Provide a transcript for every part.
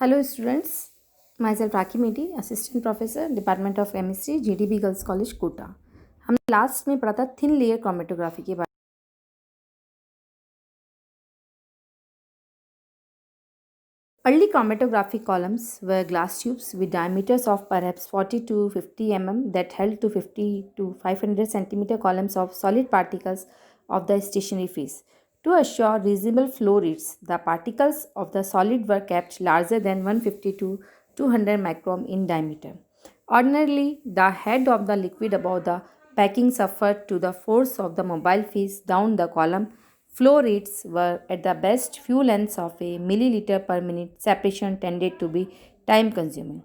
Hello students, myself Rakhi Medi, Assistant Professor, Department of Chemistry, GDB Girls College, Kota. हमने last में पढ़ा था thin layer chromatography के बारे में। Early chromatographic columns were glass tubes with diameters of perhaps 40 to 50 mm that held to 50 to 500 centimeter columns of solid particles of the stationary phase. To assure reasonable flow rates, the particles of the solid were kept larger than 150 to 200 micron in diameter. Ordinarily, the head of the liquid above the packing suffered to the force of the mobile phase down the column. Flow rates were at the best few lengths of a milliliter per minute. Separation tended to be time consuming.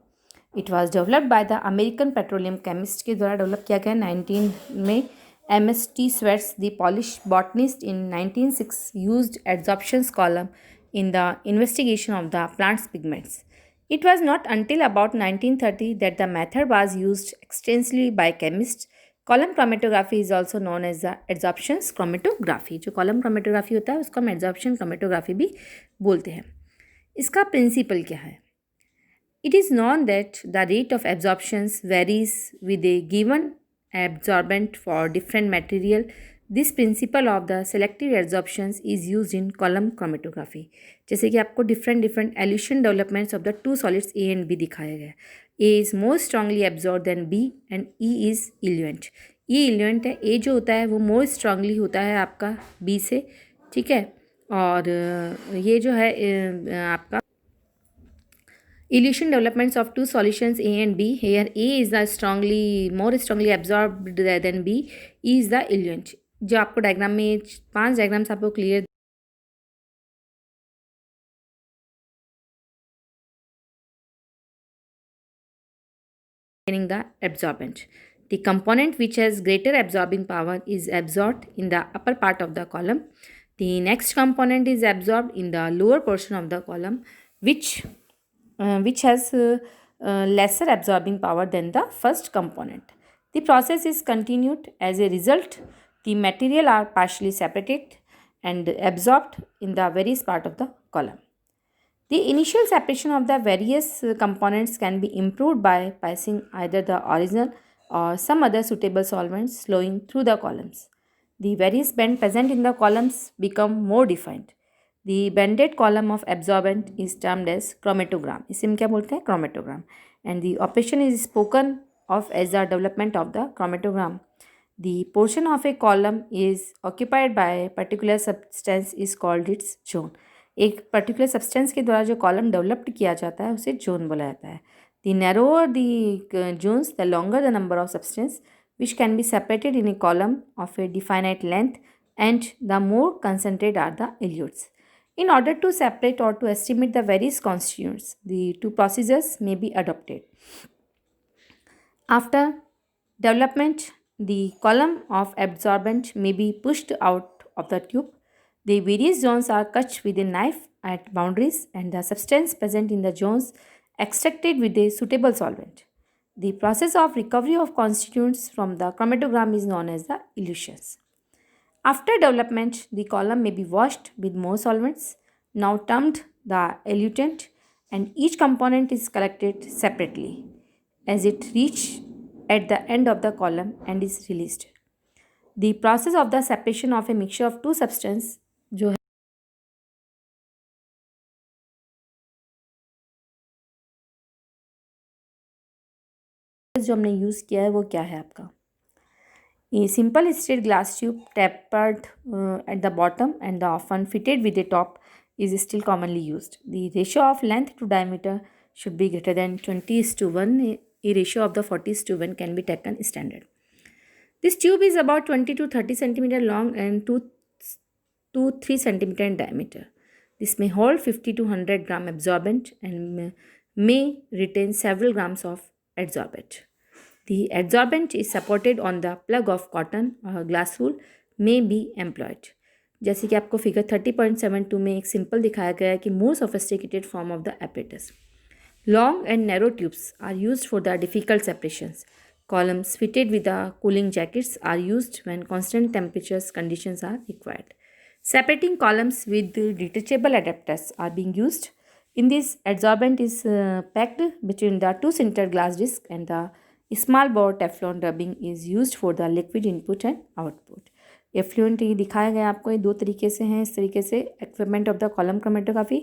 It was developed by the American petroleum chemist के द्वारा develop किया गया 19 में MST Sweats, the Polish botanist in 1906 used adsorption column in the investigation of the plant's pigments. It was not until about 1930 that the method was used extensively by chemists. Column chromatography is also known as the adsorption chromatography. जो column chromatography होता है उसको हम adsorption chromatography भी बोलते हैं। इसका principal क्या है? It is known that the rate of absorption varies with a given absorbent for different material. This principle of the selective absorption is used in column chromatography. जैसे कि आपको different elution developments of the two solids A and B दिखाया गया है। A is more strongly absorbed than B and E is eluent. E eluent है, A जो होता है वो more strongly होता है आपका B से, ठीक है। और ये जो है आपका elution developments of two solutions A and B. Here A is the more strongly absorbed than B. E is the eluent. जो आपको डायग्राम में 5 डायग्राम्स आपको clear the absorbent. The component which has greater absorbing power is absorbed in the upper part of the column. The next component is absorbed in the lower portion of the column, which has lesser absorbing power than the first component. The process is continued. As a result, the material are partially separated and absorbed in the various part of the column. The initial separation of the various components can be improved by passing either the original or some other suitable solvents flowing through the columns. The various bands present in the columns become more defined. The banded column of absorbent is termed as chromatogram. इसे हम क्या बोलते हैं? Chromatogram. And the operation is spoken of as the development of the chromatogram. The portion of a column is occupied by a particular substance is called its zone. एक particular substance के द्वारा जो column developed किया जाता है उसे zone बोला जाता है। The narrower the zones the longer the number of substance which can be separated in a column of a definite length and the more concentrate are the eluates. In order to separate or to estimate the various constituents, the two procedures may be adopted. After development, the column of absorbent may be pushed out of the tube. The various zones are cut with a knife at boundaries and the substance present in the zones extracted with a suitable solvent. The process of recovery of constituents from the chromatogram is known as the elutions. After development, the column may be washed with more solvents, now termed the elutant, and each component is collected separately as it reaches at the end of the column and is released. The process of the separation of a mixture of two substances जो है जो हमने use किया है वो क्या है आपका? A simple straight glass tube tapered at the bottom and often fitted with a top is still commonly used. The ratio of length to diameter should be greater than 20:1. A ratio of the 40:1 can be taken standard. This tube is about 20 to 30 centimeter long and 2 to 3 centimeter in diameter. This may hold 50 to 100 gram absorbent and may retain several grams of adsorbent. The adsorbent is supported on the plug of cotton or glass wool may be employed. जैसे कि आपको figure 30.72 में एक simple दिखाया गया है कि मोर sophisticated form of the apparatus. Long and narrow tubes are used for the difficult separations. Columns fitted with the cooling jackets are used when constant temperatures conditions are required. Separating columns with detachable adapters are being used. In this, adsorbent is packed between the two center glass disc, and the small bore Teflon dubbing is used for the liquid input and output. Effluent ये दिखाया गया आपको, ये दो तरीके से हैं। इस तरीके से equipment of the column chromatography,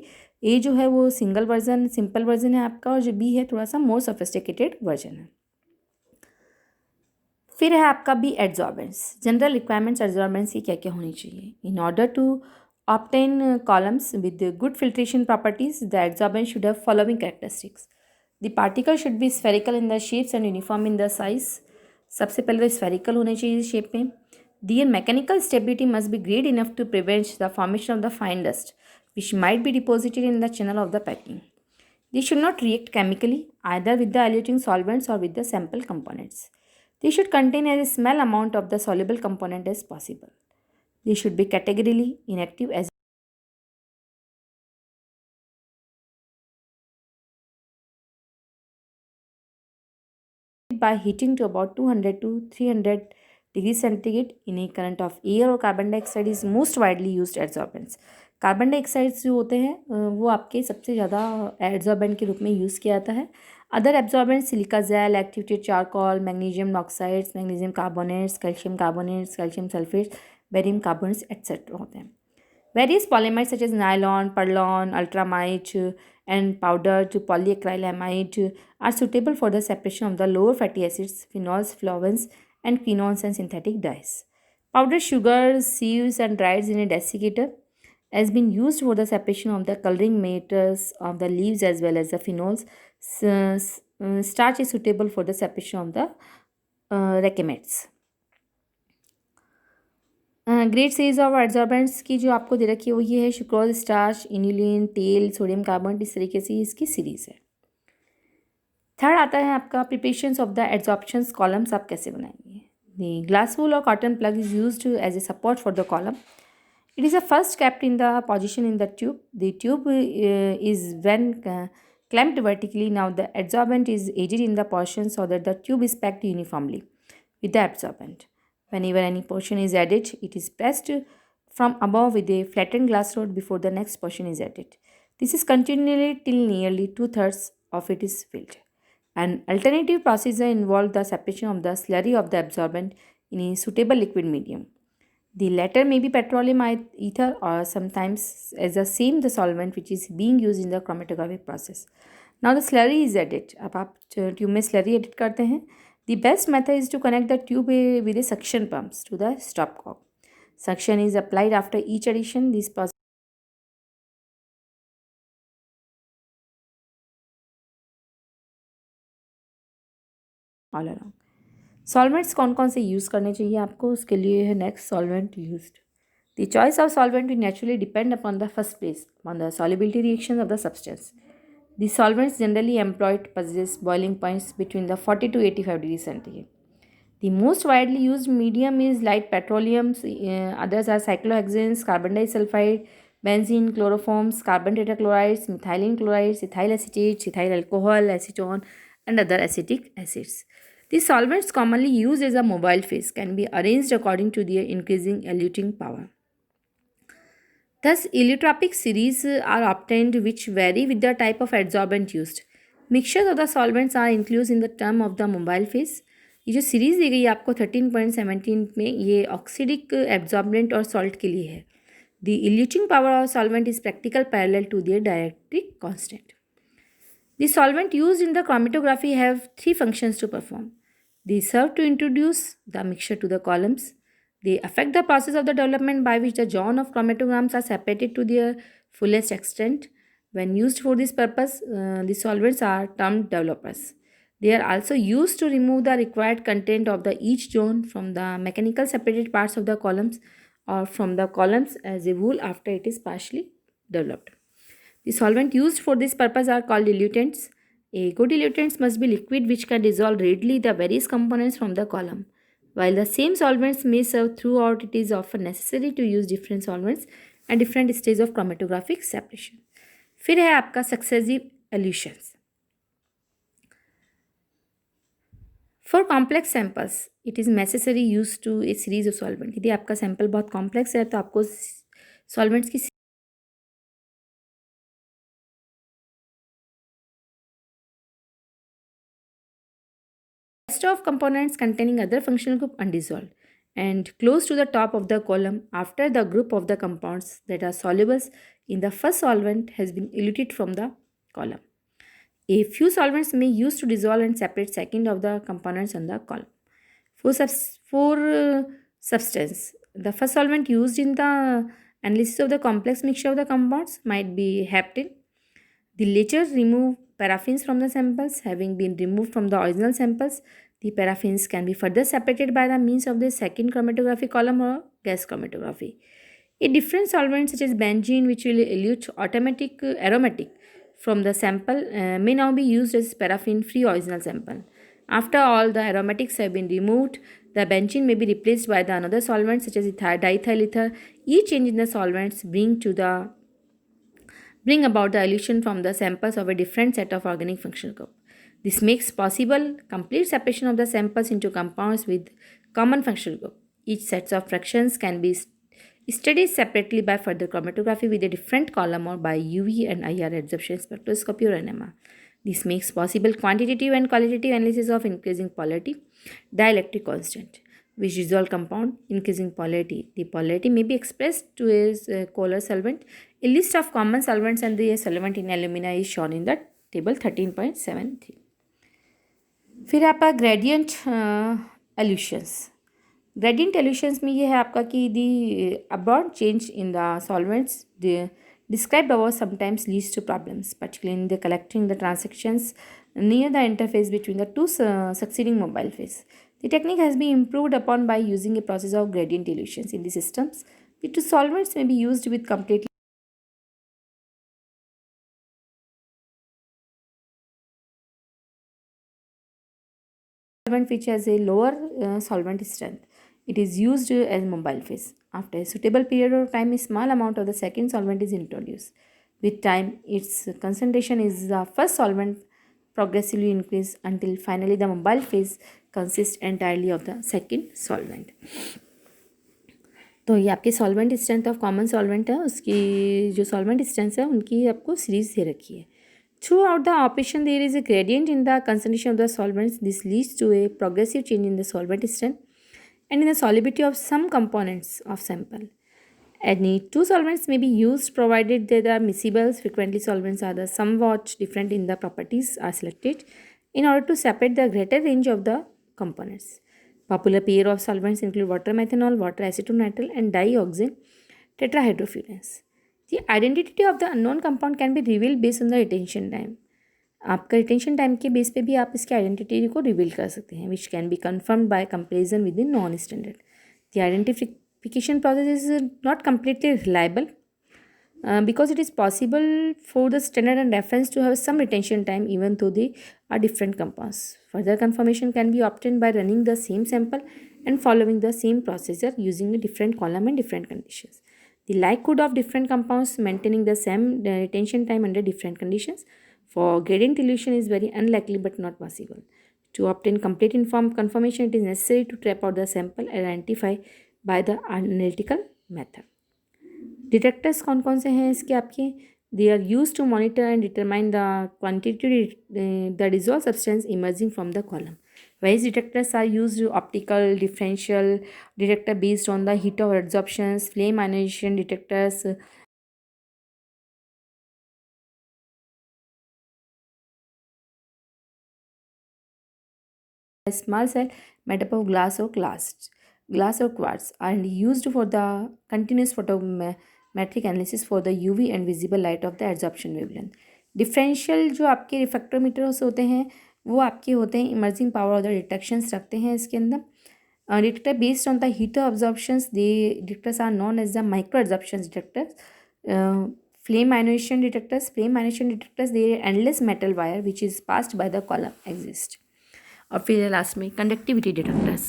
ए जो है वो सिंगल वर्जन सिंपल वर्जन है आपका, और जो बी है थोड़ा सा मोर सोफिस्टिकेटेड वर्जन है। फिर है आपका B adsorbents. General requirements adsorbents की क्या क्या होनी चाहिए। In order to obtain columns with good filtration properties, the adsorbent should have following characteristics. The particle should be spherical in the shapes and uniform in the size. सबसे पहले तो spherical होने चाहिए शेप में। Their mechanical stability must be great enough to prevent the formation of the fine dust, which might be deposited in the channel of the packing. They should not react chemically, either with the eluting solvents or with the sample components. They should contain as small amount of the soluble component as possible. They should be categorically inactive as by heating to about 200 to 300 degree centigrade in a current of air. और carbon dioxide is most widely used adsorbents. Carbon dioxides जो होते हैं वो आपके सबसे ज़्यादा adsorbent के रूप में यूज़ किया जाता है। Other एब्जॉर्बेंट्स silica gel, activated charcoal, magnesium oxides, magnesium carbonates, calcium sulphates, barium carbonates etcetera होते हैं। Various polymers such as nylon, Perlon, ultramite, and powdered polyacrylamide are suitable for the separation of the lower fatty acids, phenols, flavins, and quinones and synthetic dyes. Powdered sugar, sieves, and dried in a desiccator has been used for the separation of the coloring matters of the leaves as well as the phenols. Starch is suitable for the separation of the racemates. Great series of adsorbents की जो आपको दे रखी है वो ये है sucrose, starch, inulin, तेल, सोडियम कार्बोनेट, इस तरीके से इसकी सीरीज़ है। थर्ड आता है आपका preparations of the adsorptions columns आप कैसे बनाएंगे। द ग्लास वूल और cotton plug is used as a support for the column. It is a first kept in the position in the tube. The tube is when clamped vertically. Now the adsorbent is aged in the portion so that the tube is packed uniformly with the absorbent. Whenever any portion is added, it is pressed from above with a flattened glass rod before the next portion is added. This is continually till nearly 2/3 of it is filled. An alternative procedure involves the separation of the slurry of the absorbent in a suitable liquid medium. The latter may be petroleum ether or sometimes as the same the solvent which is being used in the chromatographic process. Now the slurry is added. अब आप tube में slurry edit करते हैं। The best method is to connect the tube with a suction pumps to the stopcock. Suction is applied after each addition. This process all along. Solvents कौन कौन से use करने चाहिए आपको, उसके लिए है next solvent used. The choice of solvent will naturally depend upon the first place on the solubility reactions of the substance. The solvents generally employed possess boiling points between the 40 to 85 degrees centigrade. The most widely used medium is light petroleum. Others are cyclohexanes, carbon disulfide, benzene, chloroforms, carbon tetrachlorides, methylene chlorides, ethyl acetate, ethyl alcohol, acetone, and other acetic acids. These solvents commonly used as a mobile phase can be arranged according to their increasing eluting power. Thus, allotropic series are obtained which vary with the type of adsorbent used. Mixtures of the solvents are included in the term of the mobile phase. ये जो series दी गई है आपको 13.17 में, ये ऑक्सीडिक absorbent और salt के लिए है। The eluting power of solvent is practical parallel to their dielectric constant. The solvent used in the chromatography have three functions to perform. They serve to introduce the mixture to the columns. They affect the process of the development by which the zone of chromatograms are separated to their fullest extent. When used for this purpose, the solvents are termed developers. They are also used to remove the required content of the each zone from the mechanical separated parts of the columns or from the columns as a whole after it is partially developed. The solvent used for this purpose are called dilutants. A good dilutant must be liquid which can dissolve readily the various components from the column. While the same solvents may serve throughout, it is often necessary to use different solvents at different stages of chromatographic separation. फिर है आपका successive elutions. For complex samples, it is necessary use to a series of solvent. यदि आपका sample बहुत complex है तो आपको solvents की rest of components containing other functional group undissolved. And close to the top of the column, after the group of the compounds that are solubles in the first solvent has been eluted from the column. A few solvents may use to dissolve and separate second of the components on the column. For substance, the first solvent used in the analysis of the complex mixture of the compounds might be heptane. The later remove paraffins from the samples. Having been removed from the original samples, the paraffins can be further separated by the means of the second chromatography column or gas chromatography. A different solvent such as benzene, which will elute aromatic from the sample, may now be used as paraffin-free original sample. After all the aromatics have been removed, the benzene may be replaced by the another solvent such as diethyl ether. Each change in the solvents bring about the elution from the samples of a different set of organic functional group. This makes possible complete separation of the samples into compounds with common functional group. Each set of fractions can be studied separately by further chromatography with a different column or by UV and IR absorption spectroscopy or NMR. This makes possible quantitative and qualitative analysis of increasing polarity, dielectric constant, which dissolve compound increasing polarity. The polarity may be expressed to a color solvent. A list of common solvents and the solvent in alumina is shown in the table 13.73. फिर आपका gradient एल्यूशंस. Gradient एल्यूशंस में ये है आपका कि दी abrupt change in the solvents described above sometimes leads to problems, particularly in the collecting the transactions near the interface between the two succeeding mobile phase. The technique has been improved upon by using a process of gradient elutions in the systems. The two solvents may be used with completely solvent which has a lower solvent strength. It is used as mobile phase. After a suitable period of time, a small amount of the second solvent is introduced. With time, its concentration is the first solvent progressively increase until finally the mobile phase consists entirely of the second solvent. तो ये आपके solvent strength of common solvent है, उसकी जो solvent strength है उनकी आपको series दे रखी है. Throughout the operation, there is a gradient in the concentration of the solvents. This leads to a progressive change in the solvent strength and in the solubility of some components of sample. Any two solvents may be used provided they are miscibles. Frequently, solvents are the somewhat different in the properties are selected in order to separate the greater range of the components. Popular pair of solvents include water methanol, water acetonitrile, and dioxane tetrahydrofuranus. The identity of the unknown compound can be revealed based on the retention time. आपका retention time के base पे भी आप इसकी identity को reveal कर सकते हैं, which can be confirmed by comparison with in known standard. The identification process is not completely reliable because it is possible for the standard and reference to have some retention time even though they are different compounds. Further confirmation can be obtained by running the same sample and following the same procedure using a different column and different conditions. The likelihood of different compounds maintaining the same retention time under different conditions for gradient elution is very unlikely but not possible. To obtain complete confirmation, it is necessary to trap out the sample and identify by the analytical method. Detectors कौन कौन से हैं इसके आपके? They are use to monitor and determine the quantity the dissolve substance emerging from the column. Various detectors are used: optical, differential detector based on the heat of adsorptions, flame ionization detectors, a small cell made up of glass or quartz are used for the continuous photometric analysis for the UV and visible light of the adsorption wavelength. Differential जो आपके refractometers होते हैं वो आपके होते हैं emerging power of the detections रखते हैं इसके अंदर. Detector based on the heat absorptions, they detectors are known as the micro absorption detectors. Flame ionization detectors, they endless metal wire which is passed by the column exist. और फिर last में conductivity detectors.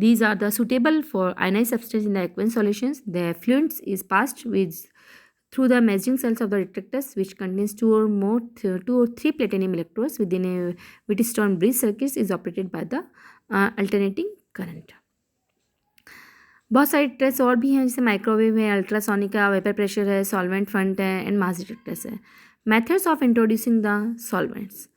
These are the suitable for ionized substance in the aqueous solutions. The effluent is passed through the measuring cells of the detectors, which contains two or three platinum electrodes within a Wheatstone bridge circuit is operated by the alternating current. बहुत सारे detectors और भी हैं, जैसे microwave है, ultrasonic है, vapour pressure है, solvent front है एंड मास डिटेक्टर्स है. Methods of introducing the solvents.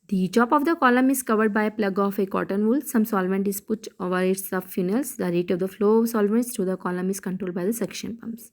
The top of the column is covered by a plug of a cotton wool. Some solvent is put over its sub-funnels. The rate of the flow of solvents through the column is controlled by the suction pumps.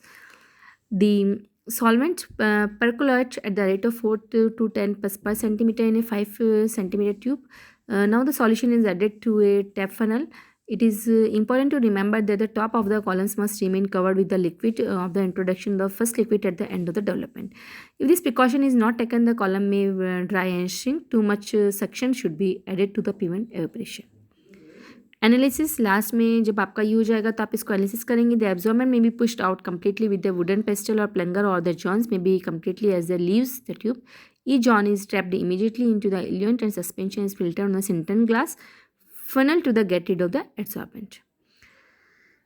The solvent percolates at the rate of 4 to 10 parts per centimeter in a 5 centimeter tube. Now the solution is added to a tap funnel. It is important to remember that the top of the columns must remain covered with the liquid of the introduction of the first liquid at the end of the development. If this precaution is not taken, the column may dry and shrink. Too much suction should be added to the prevent evaporation. Analysis last में जब आपका ये हो जाएगा तो आप इसको analysis करेंगे. The absorbent may be pushed out completely with the wooden pestle और प्लंगर और the johns may be completely as the leaves the tube. Each john is trapped immediately into the eluent and suspension is filtered on a sintern glass funnel to the get rid of the adsorbent.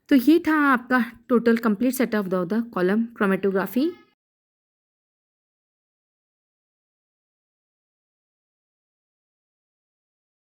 तो ये था आपका total complete setup of the column chromatography.